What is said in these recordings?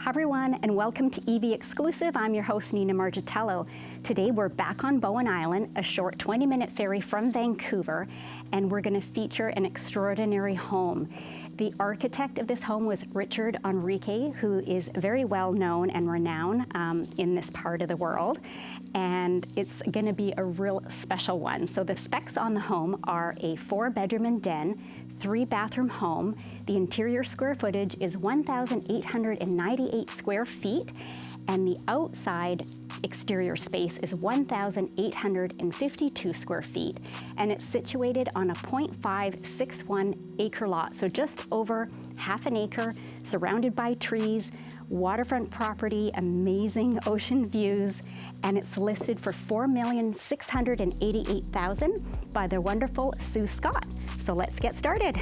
Hi everyone, and welcome to EV Exclusive. I'm your host, Nina Margitello. Today we're back on Bowen Island, a short 20-minute ferry from Vancouver, and we're going to feature an extraordinary home. The architect of this home was Richard Henriquez, who is very well known and renowned in this part of the world, and it's going to be a real special one. So the specs on the home are a 4-bedroom and den, 3-bathroom home. The interior square footage is 1,898 square feet, and the outside exterior space is 1,852 square feet, and it's situated on a 0.561 acre lot, so just over half an acre, surrounded by trees, waterfront property, amazing ocean views, and it's listed for $4,688,000 by the wonderful Sue Scott. So let's get started.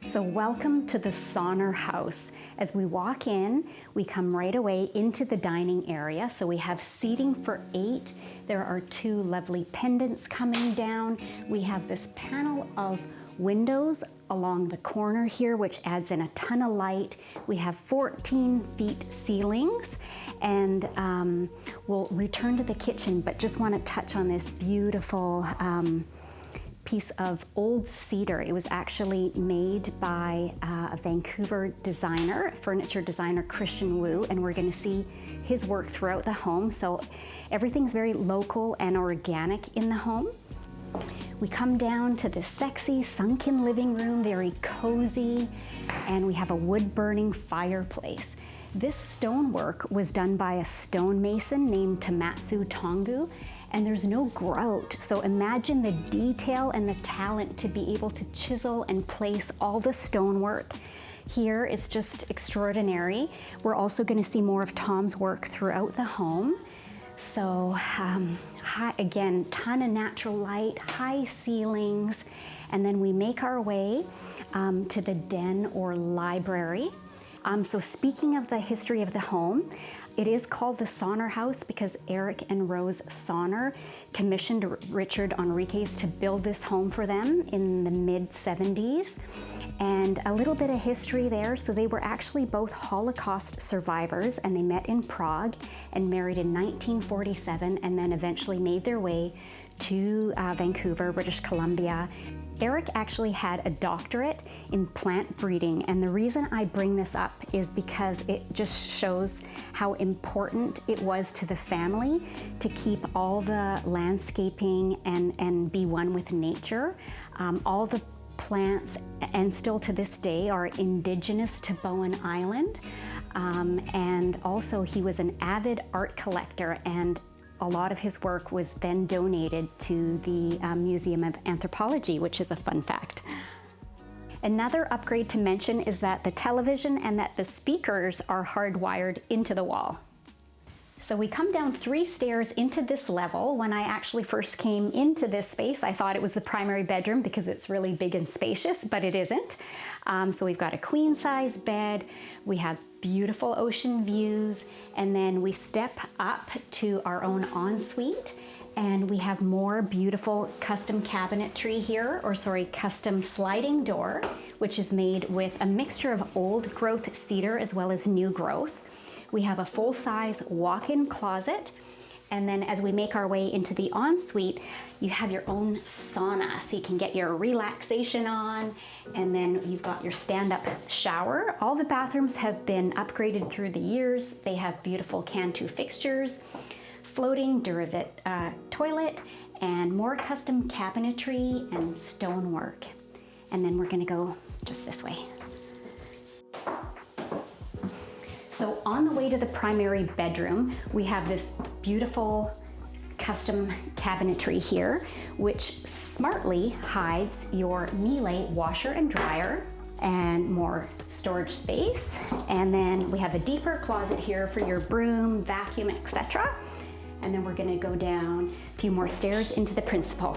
So welcome to the Sonner House. As we walk in, we come right away into the dining area. So we have seating for 8. There are 2 lovely pendants coming down. We have this panel of windows along the corner here, which adds in a ton of light. We have 14 feet ceilings, and we'll return to the kitchen, but just want to touch on this beautiful piece of old cedar. It was actually made by a Vancouver designer, furniture designer, Christian Wu, and we're going to see his work throughout the home. So everything's very local and organic in the home. We come down to this sexy sunken living room, very cozy, and we have a wood-burning fireplace. This stonework was done by a stonemason named Tamatsu Tongu, and there's no grout. So imagine the detail and the talent to be able to chisel and place all the stonework. Here it's just extraordinary. We're also going to see more of Tom's work throughout the home. So again, ton of natural light, high ceilings, and then we make our way to the den or library. So speaking of the history of the home, it is called the Sonner House because Eric and Rose Sonner commissioned Richard Henriquez to build this home for them in the mid-70s. And a little bit of history there. So they were actually both Holocaust survivors, and they met in Prague and married in 1947, and then eventually made their way to Vancouver, British Columbia. Eric actually had a doctorate in plant breeding, and the reason I bring this up is because it just shows how important it was to the family to keep all the landscaping and be one with nature. All the plants, and still to this day, are indigenous to Bowen Island, and also he was an avid art collector, and a lot of his work was then donated to the Museum of Anthropology, which is a fun fact. Another upgrade to mention is that the television and that the speakers are hardwired into the wall. So we come down 3 stairs into this level. When I actually first came into this space, I thought it was the primary bedroom because it's really big and spacious, but it isn't. So we've got a queen size bed, we have beautiful ocean views, and then we step up to our own ensuite, and we have more beautiful custom cabinetry here, custom sliding door, which is made with a mixture of old growth cedar as well as new growth. We have a full-size walk-in closet, and then as we make our way into the ensuite, you have your own sauna, so you can get your relaxation on, and then you've got your stand-up shower. All the bathrooms have been upgraded through the years. They have beautiful Cantu fixtures, floating Duravet toilet, and more custom cabinetry and stonework. And then we're gonna go just this way. So on the way to the primary bedroom, we have this beautiful custom cabinetry here, which smartly hides your Miele washer and dryer and more storage space. And then we have a deeper closet here for your broom, vacuum, etc. And then we're gonna go down a few more stairs into the principal.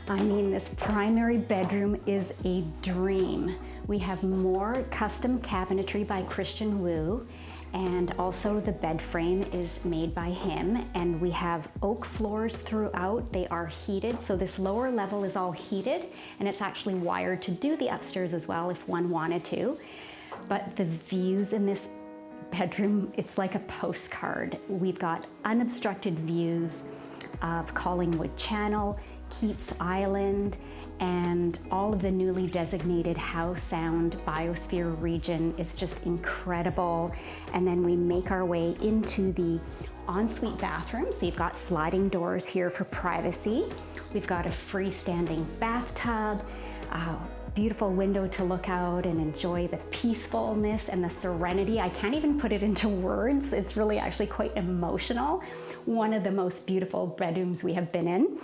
I mean, this primary bedroom is a dream. We have more custom cabinetry by Christian Wu, and also the bed frame is made by him, and we have oak floors throughout. They are heated, so this lower level is all heated, and it's actually wired to do the upstairs as well if one wanted to. But the views in this bedroom, it's like a postcard. We've got unobstructed views of Collingwood Channel, Keats Island, and all of the newly designated Howe Sound Biosphere Region is just incredible. And then we make our way into the ensuite bathroom. So you've got sliding doors here for privacy. We've got a freestanding bathtub, beautiful window to look out and enjoy the peacefulness and the serenity. I can't even put it into words. It's really actually quite emotional. One of the most beautiful bedrooms we have been in.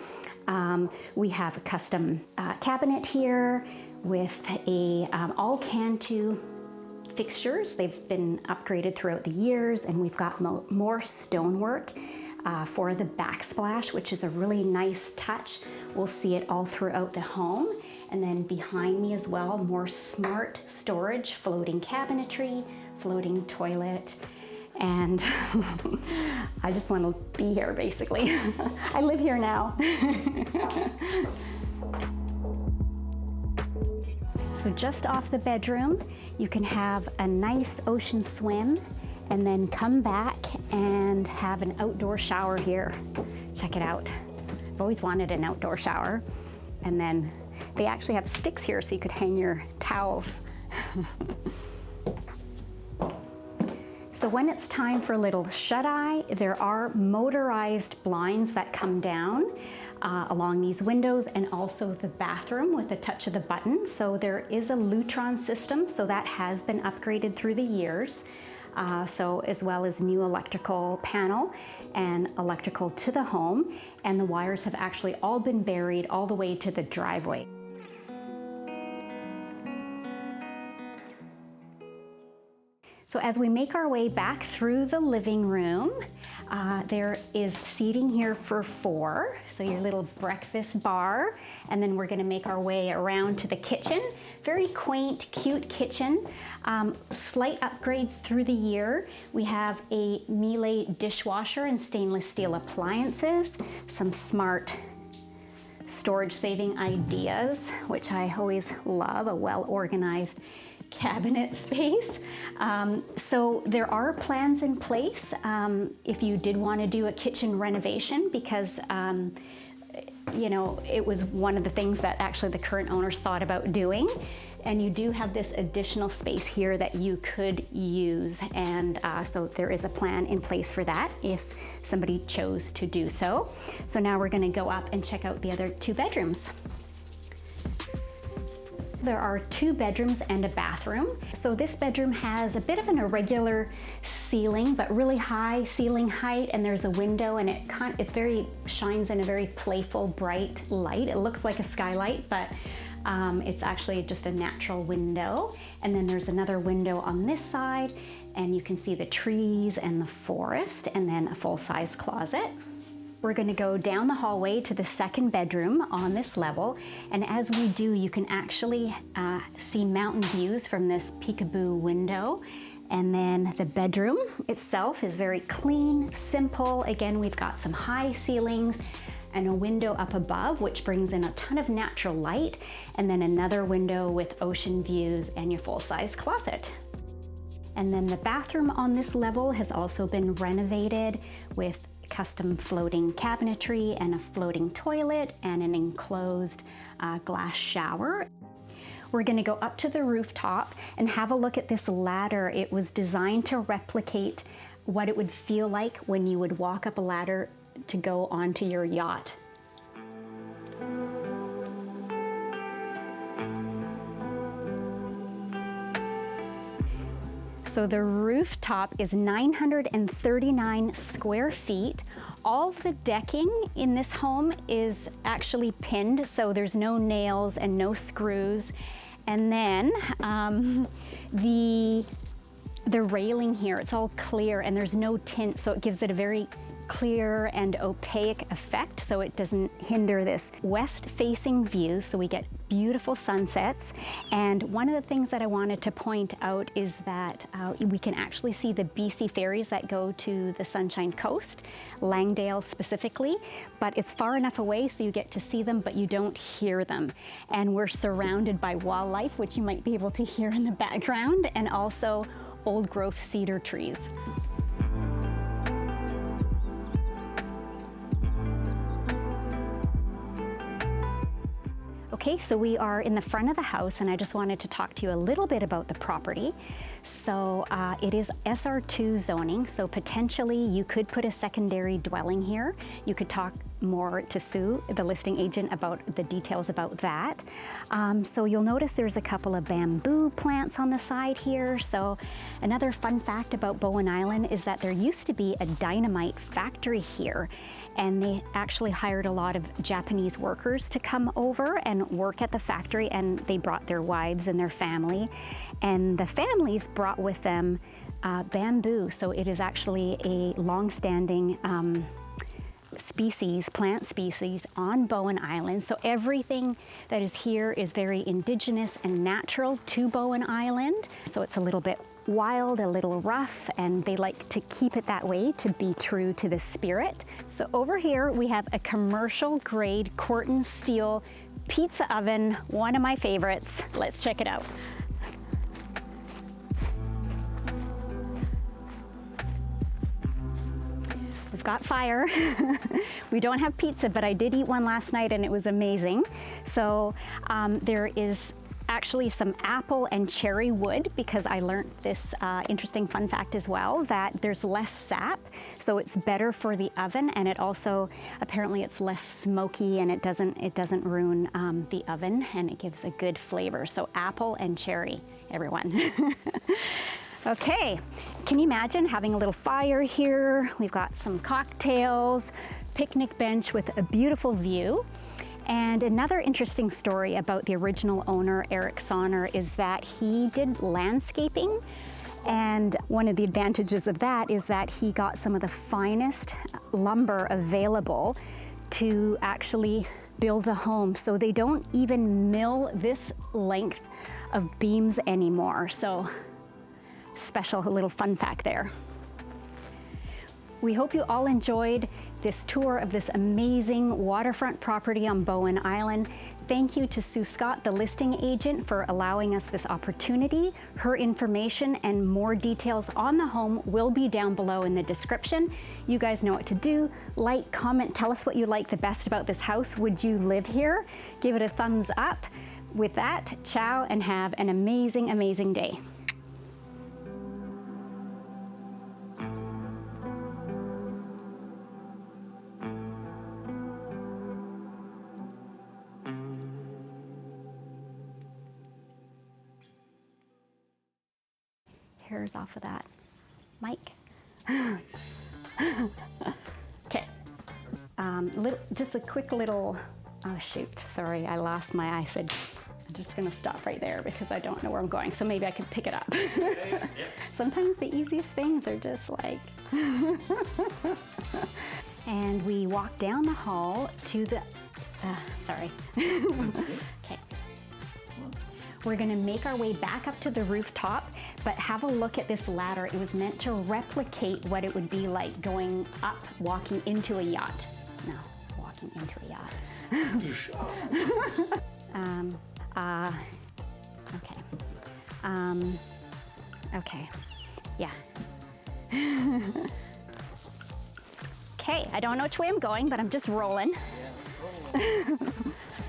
We have a custom cabinet here with a all Cantu fixtures. They've been upgraded throughout the years, and we've got more stonework for the backsplash, which is a really nice touch. We'll see it all throughout the home. And then behind me as well, more smart storage, floating cabinetry, floating toilet, and I just want to be here basically. I live here now. So just off the bedroom, you can have a nice ocean swim and then come back and have an outdoor shower here. Check it out. I've always wanted an outdoor shower. And then they actually have sticks here so you could hang your towels. So when it's time for a little shut-eye, there are motorized blinds that come down along these windows, and also the bathroom with a touch of the button. So there is a Lutron system, so that has been upgraded through the years. So as well as new electrical panel and electrical to the home, and the wires have actually all been buried all the way to the driveway. So as we make our way back through the living room, there is seating here for 4, so your little breakfast bar, and then we're gonna make our way around to the kitchen. Very quaint, cute kitchen. Slight upgrades through the year. We have a Miele dishwasher and stainless steel appliances, some smart storage saving ideas, which I always love, a well-organized cabinet space. So there are plans in place if you did want to do a kitchen renovation, because you know, it was one of the things that actually the current owners thought about doing. And you do have this additional space here that you could use, and so there is a plan in place for that if somebody chose to do so. So now we're going to go up and check out the other 2 bedrooms. There are 2 bedrooms and a bathroom. So this bedroom has a bit of an irregular ceiling, but really high ceiling height, and there's a window, and it shines in a very playful, bright light. It looks like a skylight, but it's actually just a natural window. And then there's another window on this side, and you can see the trees and the forest, and then a full-size closet. We're going to go down the hallway to the 2nd bedroom on this level, and as we do, you can actually see mountain views from this peekaboo window. And then the bedroom itself is very clean, simple. Again, we've got some high ceilings and a window up above, which brings in a ton of natural light, and then another window with ocean views and your full-size closet. And then the bathroom on this level has also been renovated with custom floating cabinetry and a floating toilet and an enclosed glass shower. We're going to go up to the rooftop and have a look at this ladder. It was designed to replicate what it would feel like when you would walk up a ladder to go onto your yacht. So the rooftop is 939 square feet. All of the decking in this home is actually pinned, so there's no nails and no screws. And then the railing here, it's all clear and there's no tint, so it gives it a very clear and opaque effect, so it doesn't hinder this west-facing view, so we get beautiful sunsets. And one of the things that I wanted to point out is that we can actually see the BC ferries that go to the Sunshine Coast, Langdale specifically, but it's far enough away so you get to see them, but you don't hear them. And we're surrounded by wildlife, which you might be able to hear in the background, and also old-growth cedar trees. Okay, so we are in the front of the house, and I just wanted to talk to you a little bit about the property. So it is SR2 zoning, so potentially you could put a secondary dwelling here. You could talk more to Sue, the listing agent, about the details about that. So you'll notice there's a couple of bamboo plants on the side here. So another fun fact about Bowen Island is that there used to be a dynamite factory here, and they actually hired a lot of Japanese workers to come over and work at the factory, and they brought their wives and their family, and the families brought with them bamboo. So it is actually a long-standing plant species on Bowen Island. So everything that is here is very indigenous and natural to Bowen Island. So it's a little bit wild, a little rough, and they like to keep it that way to be true to the spirit. So over here we have a commercial grade Corten steel pizza oven, one of my favorites. Let's check it out. We've got fire. We don't have pizza, but I did eat one last night and it was amazing. So there is actually some apple and cherry wood, because I learned this interesting fun fact as well, that there's less sap, so it's better for the oven, and it also, apparently it's less smoky, and it doesn't ruin the oven, and it gives a good flavor. So apple and cherry, everyone. Okay, can you imagine having a little fire here? We've got some cocktails, picnic bench with a beautiful view. And another interesting story about the original owner, Eric Sonner, is that he did landscaping. And one of the advantages of that is that he got some of the finest lumber available to actually build the home. So they don't even mill this length of beams anymore. So special little fun fact there. We hope you all enjoyed this tour of this amazing waterfront property on Bowen Island. Thank you to Sue Scott, the listing agent, for allowing us this opportunity. Her information and more details on the home will be down below in the description. You guys know what to do. Like, comment, tell us what you like the best about this house. Would you live here? Give it a thumbs up. With that, ciao and have an amazing, amazing day. Hairs off of that mic. Okay, just a quick little, oh shoot, sorry, I lost my, I said, I'm just gonna stop right there because I don't know where I'm going, so maybe I could pick it up. Yep. Sometimes the easiest things are just like, and we walk down the hall to the, sorry. Okay. We're gonna make our way back up to the rooftop, but have a look at this ladder. It was meant to replicate what it would be like going up, walking into a yacht. No, walking into a yacht. Okay. Okay, yeah. Okay, I don't know which way I'm going, but I'm just rolling.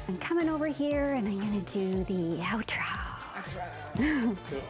I'm coming over here and I'm gonna do the outro. Cool.